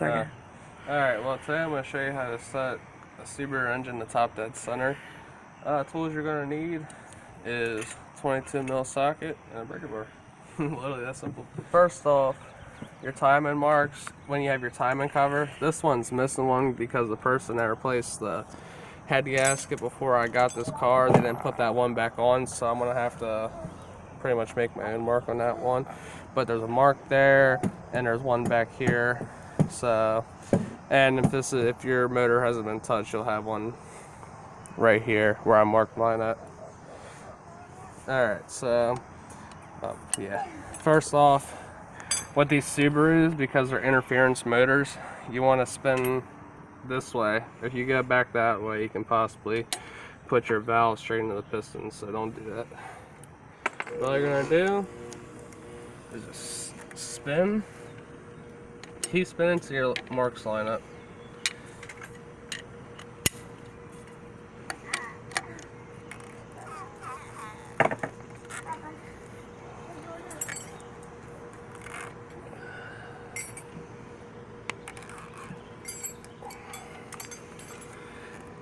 second. Alright, well today I'm going to show you how to set a Subaru engine to top dead center. Tools you're going to need is 22mm socket and a breaker bar. Literally that simple. First off, your timing marks. When you have your timing cover, this one's missing one because the person that replaced the head gasket before I got this car, they didn't put that one back on, so I'm going to have to pretty much make my own mark on that one. But there's a mark there and there's one back here. So, and if your motor hasn't been touched, you'll have one right here where I marked mine at. Alright, so yeah, first off, with these Subarus, because they're interference motors, you want to spin this way. If you go back that way, you can possibly put your valve straight into the piston, so don't do that. All you're gonna do is just spin. Keep spinning till your marks line up.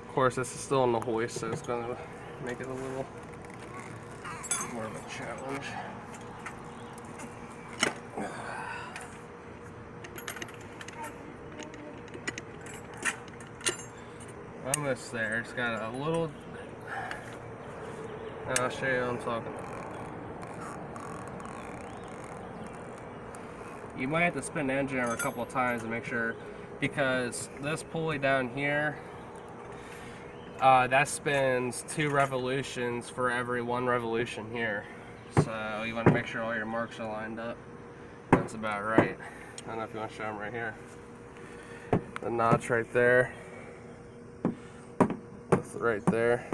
Of course, this is still on the hoist, so it's gonna make it a little more of a challenge. Almost there. It's got a little. I'll show you what I'm talking about. You might have to spin the engine over a couple of times to make sure, because this pulley down here, that spins 2 revolutions for every 1 revolution here. So you want to make sure all your marks are lined up. That's about right. I don't know if you want to show them right here. The notch right there. That's right there.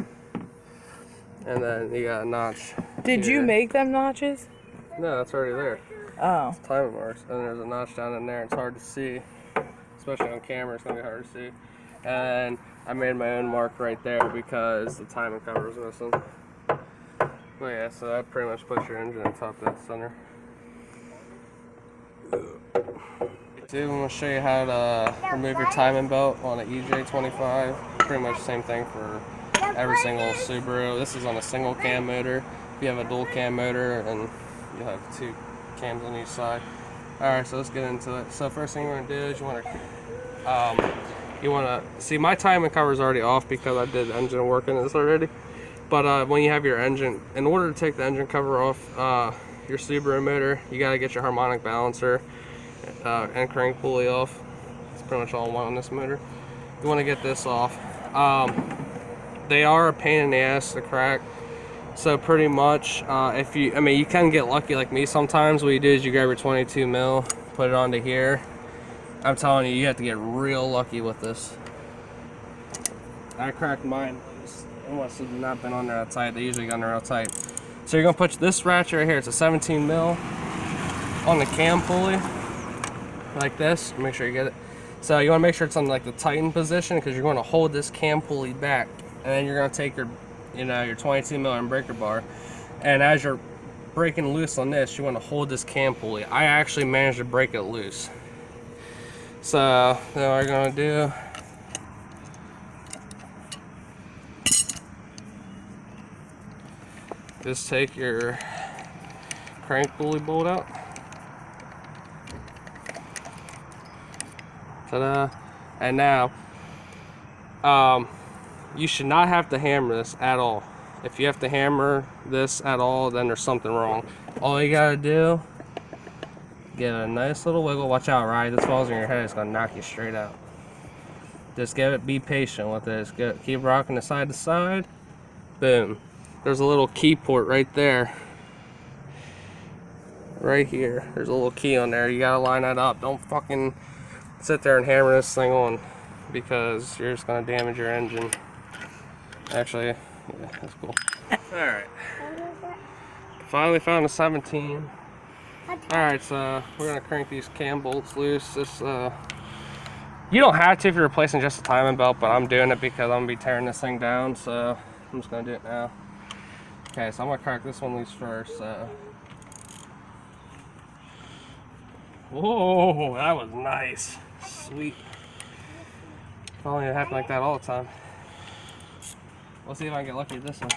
And then you got a notch. Did you make them notches? No, that's already there. Oh. It's timing marks. And there's a notch down in there. It's hard to see. Especially on camera, it's going to be hard to see. And I made my own mark right there because the timing cover was missing. But yeah, so that pretty much puts your engine on top of that center. Dude, I'm going to show you how to remove your timing belt on an EJ25. Pretty much the same thing for every single Subaru. This is on a single cam motor. If you have a dual cam motor, and you'll have 2 cams on each side. Alright, so let's get into it. So first thing you want to do is you want to see my timing cover is already off because I did engine work in this already. But when you have your engine, in order to take the engine cover off your Subaru motor, you got to get your harmonic balancer and crank pulley off. It's pretty much all in one on this motor. You want to get this off. They are a pain in the ass to crack. So pretty much, you can get lucky like me sometimes. What you do is you grab your 22mm, put it onto here. I'm telling you, you have to get real lucky with this. I cracked mine. It must have not been on there that tight. They usually go on there real tight. So you're gonna put this ratchet right here. It's a 17mm on the cam pulley, like this. Make sure you get it. So you want to make sure it's on like the tighten position because you're going to hold this cam pulley back, and then you're going to take your, your 22mm and breaker bar, and as you're breaking loose on this, you want to hold this cam pulley. I actually managed to break it loose. So then what we're going to do, just take your crank pulley bolt out. Ta-da. And now, you should not have to hammer this at all. If you have to hammer this at all, then there's something wrong. All you gotta do, give it a nice little wiggle. Watch out, right? This falls on your head, it's gonna knock you straight out. Just give it, be patient with this. Keep rocking it side to side. Boom. There's a little key port right there. Right here. There's a little key on there. You gotta line that up. Don't fucking sit there and hammer this thing on, because you're just gonna damage your engine. Actually, yeah, that's cool. Alright. Finally found a 17. Alright, so we're gonna crank these cam bolts loose. This you don't have to if you're replacing just a timing belt, but I'm doing it because I'm gonna be tearing this thing down, so I'm just gonna do it now. Okay, so I'm gonna crack this one loose first. Whoa, that was nice. Sweet. If only it happened like that all the time. We'll see if I can get lucky with this one.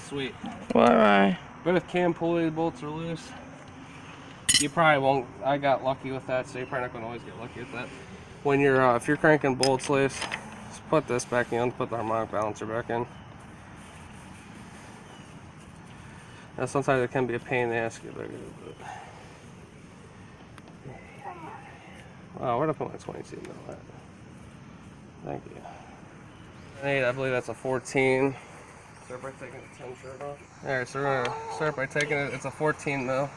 Sweet. Why? But if cam pulley bolts are loose, you probably won't. I got lucky with that, so you're probably not going to always get lucky with that. When you're, if you're cranking bolts loose, just put this back in, put the harmonic balancer back in. Now sometimes it can be a pain in the ass to get back in, but. Wow, where'd I put my 22 mil at? Thank you. 8, I believe that's a 14. Start by taking the 10 shirt off. Alright, so we're gonna start by taking it. It's a 14 mil.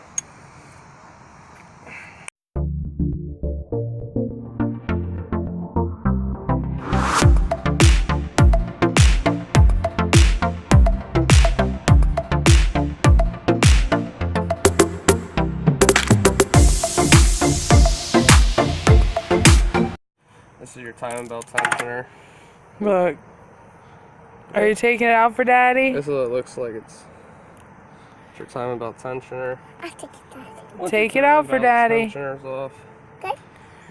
This is your timing belt tensioner. Look. Are you taking it out for Daddy? This is what it looks like. It's your timing belt tensioner. I'll take it, Daddy. Take it out for Daddy. Tensioner's off. Okay.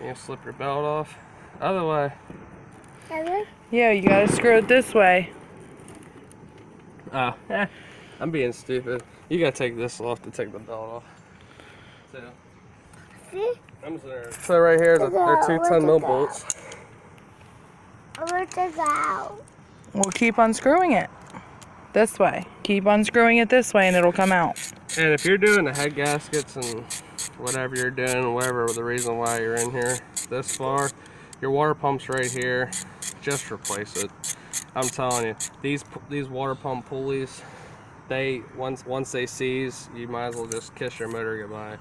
You slip your belt off. Other way. Daddy? Yeah, you gotta screw it this way. Oh, I'm being stupid. You gotta take this off to take the belt off. So, See? I'm just there. So right here, they're two 10 mil bolts. Where'd it go? We'll keep unscrewing it. This way. Keep unscrewing it this way and it'll come out. And if you're doing the head gaskets and whatever you're doing, whatever the reason why you're in here this far, your water pump's right here. Just replace it. I'm telling you, these water pump pulleys, they once they seize, you might as well just kiss your motor goodbye.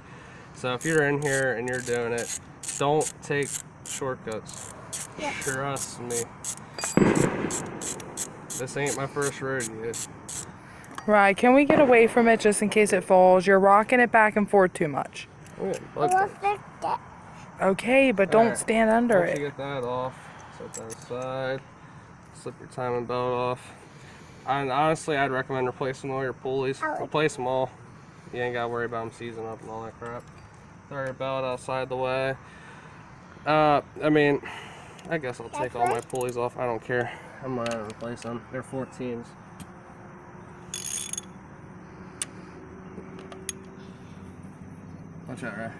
So if you're in here and you're doing it, don't take shortcuts. Yeah. Trust me. This ain't my first rodeo. Right, can we get away from it just in case it falls? You're rocking it back and forth too much. Okay, but don't stand under Once it. you get that off, set that aside, slip your timing belt off. And honestly, I'd recommend replacing all your pulleys. Replace them all. You ain't gotta worry about them seizing up and all that crap. Throw your belt outside the way. I mean, I guess I'll take all my pulleys off. I don't care. I'm gonna replace them. They're 14s. Watch out, right?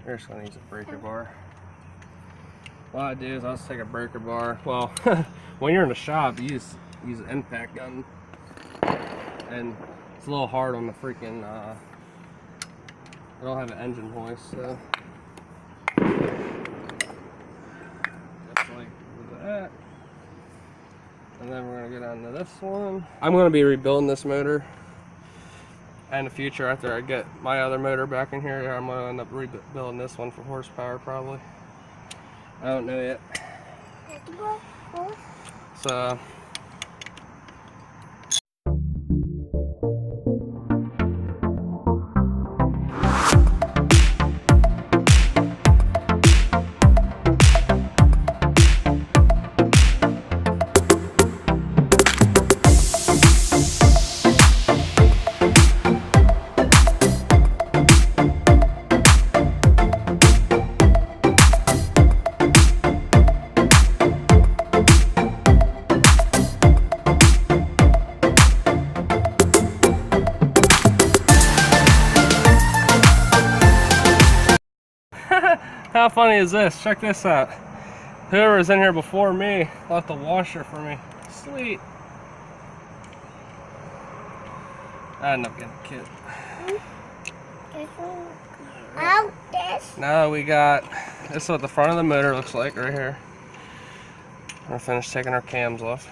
You're just gonna use a breaker bar. What I do is I'll just take a breaker bar. Well, when you're in the shop, you use an impact gun, and it's a little hard on the freaking. I don't have an engine hoist, so just like that. And then we're gonna get on to this one. I'm gonna be rebuilding this motor. In the future, after I get my other motor back in here, I'm gonna end up rebuilding this one for horsepower probably. I don't know yet. So how funny is this? Check this out. Whoever was in here before me left the washer for me. Sweet. I ended up getting a kit. Now we got, this is what the front of the motor looks like right here. We're gonna finish taking our cams off.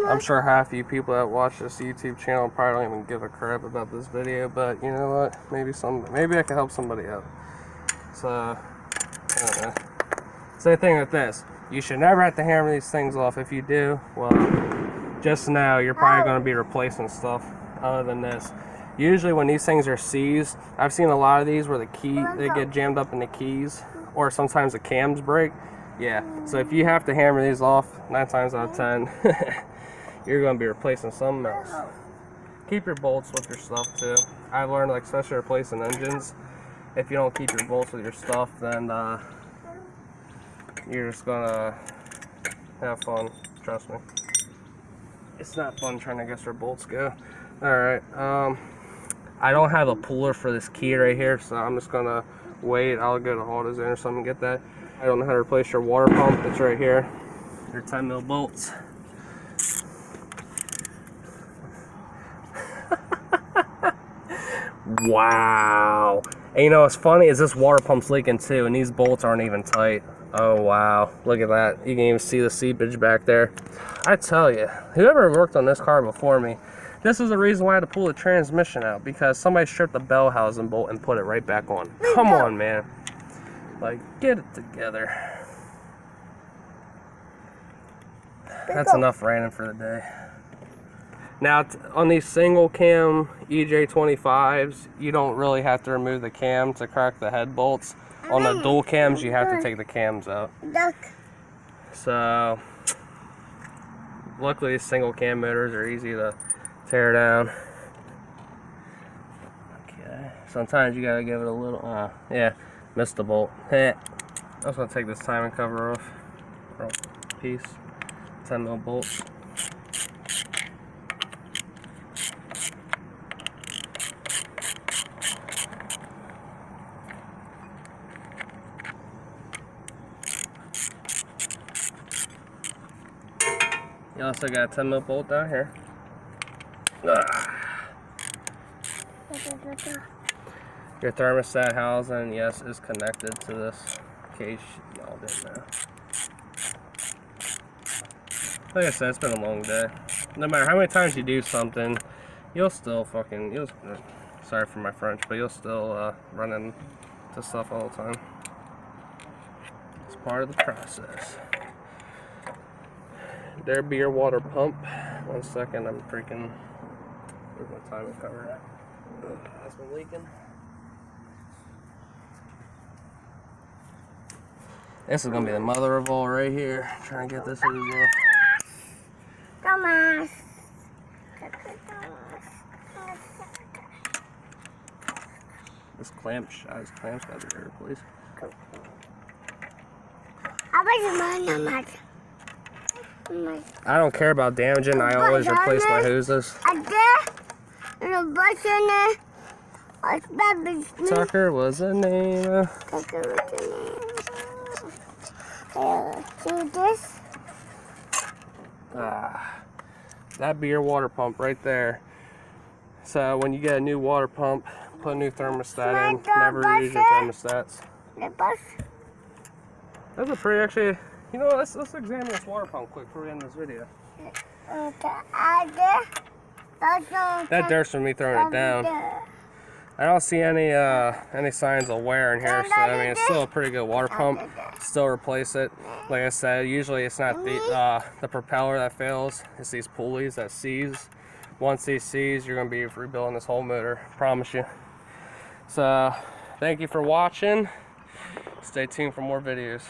I'm sure half of you people that watch this YouTube channel probably don't even give a crap about this video, but you know what? Maybe I can help somebody out. So, I don't know. Same thing with this. You should never have to hammer these things off. If you do, well, just now you're probably going to be replacing stuff other than this. Usually when these things are seized, I've seen a lot of these where they get jammed up in the keys, or sometimes the cams break. Yeah, so if you have to hammer these off, 9 times out of 10, you're going to be replacing something else. Keep your bolts with your stuff too. I've learned, like, especially replacing engines, if you don't keep your bolts with your stuff, then you're just gonna have fun. Trust me. It's not fun trying to guess where bolts go. Alright, I don't have a puller for this key right here, so I'm just gonna wait. I'll go to AutoZone or something and get that. I don't know how to replace your water pump. It's right here. They're 10 mil bolts. Wow. And you know what's funny is this water pump's leaking too, and these bolts aren't even tight. Oh wow, look at that. You can even see the seepage back there. I tell you, whoever worked on this car before me, this is the reason why I had to pull the transmission out, because somebody stripped the bell housing bolt and put it right back on. Come on, man. Like, get it together. That's enough raining for the day. Now, on these single cam EJ25s, you don't really have to remove the cam to crack the head bolts. On the dual cams, you have to take the cams out. So, luckily these single cam motors are easy to tear down. Okay, sometimes you gotta give it a little, yeah, missed the bolt. I'm just gonna take this timing cover off. Piece, 10 mil bolt. You also got a 10 mil bolt down here. Your thermostat housing, yes, is connected to this, in case y'all didn't know. Like I said, it's been a long day. No matter how many times you do something, you'll still sorry for my French, but you'll still run into stuff all the time. It's part of the process. There be your water pump. 1 second, I'm freaking. Where's my timing cover at? That's been leaking. This is gonna be the mother of all right here. Trying to get this hose off. Thomas. This clamp's gotta be replaced. I don't care about damaging. I always replace my hoses. Tucker was the name. That'd be your water pump right there. So when you get a new water pump, put a new thermostat in. Never use your thermostats. That's a pretty, actually, you know, let's examine this water pump quick before we end this video. That dirt's from me throwing it down. I don't see any signs of wear in here, so I mean it's still a pretty good water pump. Still replace it. Like I said, usually it's not the propeller that fails, it's these pulleys that seize. Once these seize, you're gonna be rebuilding this whole motor, promise you. So thank you for watching. Stay tuned for more videos.